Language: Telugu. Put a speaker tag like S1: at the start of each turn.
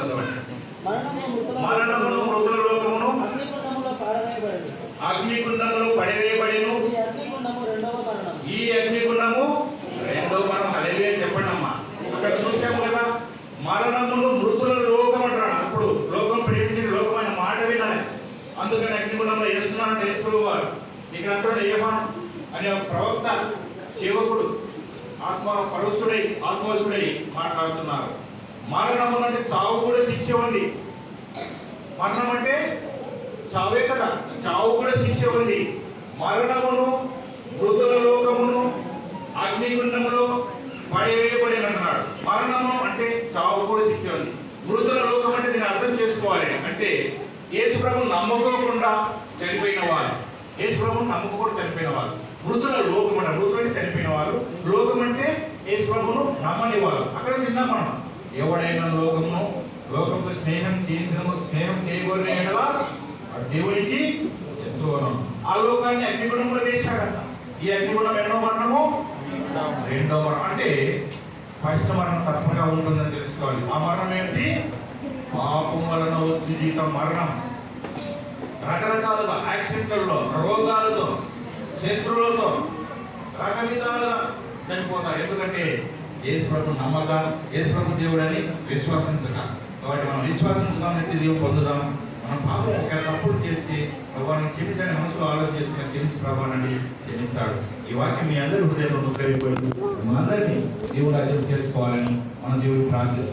S1: చదవండి. మరణమును మృతుల లోకమును అగ్నిగుండములో పడివేయబడెను. ఈ అగ్నిగుండము రెండవ మరణం. హల్లెలూయా చెప్పండి అమ్మా. అక్కడ చూసాము కదా, మరణమును మృతుల లోకం అంటాడు. అప్పుడు లోకం ప్రేమించిన లోకమైన మాట వినాలి. అందుకని అగ్నిగుండంలో వేస్తున్నానంటే వేసుకోవారు. ఇక్కడ అంటాడు యోహాను అనే ఒక ప్రవక్త సేవకుడు ఆత్మవశుడై మాట్లాడుతున్నారు. మరణము అంటే చావు కూడా శిక్ష ఉంది. మరణం అంటే చావే కదా, చావు కూడా శిక్ష ఉంది. మరణమును మృతుల లోకమును అగ్నిగుండములో పడివేయబడిన అంటున్నాడు. మరణము అంటే చావు కూడా శిక్ష ఉంది. మృతుల లోకం అంటే దీన్ని అర్థం చేసుకోవాలి. అంటే యేసు ప్రభువును నమ్మకోకుండా చనిపోయిన వారు, యేసు ప్రభువును నమ్మకూడా చనిపోయిన వారు. మృతుల లోకం అంటే మృతులకి చనిపోయిన వారు. లోకం అంటే యేసు ప్రభువును నమ్మని వారు. అక్కడ విన్నాం మనం, ఎవడైనా లోకంతో స్నేహం చేయకూడని ఎడలా దేవునికి ఎంతో ఆ లోకాన్ని అగ్నిగుండంలో వేశాడట. ఈ అగ్నిగుండం ఎన్నో మరణము? రెండో మరణం. అంటే ఫస్ట్ మరణం తప్పగా ఉంటుందని తెలుసుకోవాలి. ఆ మరణం ఏంటి? పాపం వలన వచ్చి జీతం మరణం. రకరకాలుగా యాక్సిడెంట్లలో, రోగాలతో, శత్రువులతో రకవిధాలుగా చనిపోతారు. ఎందుకంటే యేసు ప్రభు నమ్మక, యేసు ప్రభు దేవుడు అని విశ్వసించక. కాబట్టి మనం విశ్వాసించుదాం, నుంచి దేవుడు పొందుదాం. మనం పాపం ఒక తప్పులు చేసి ప్రభావాన్ని క్షమించని మనసులో ఆలోచన చేసిన క్షమించి ప్రభావాన్ని క్షమిస్తాడు. ఈ వాక్యం మీ అందరి హృదయంలో ముక్కరైపోయింది. మనందరినీ దేవుడు రాజ్యం చేర్చుకోవాలని మన దేవుడు ప్రార్థిస్తున్నాం.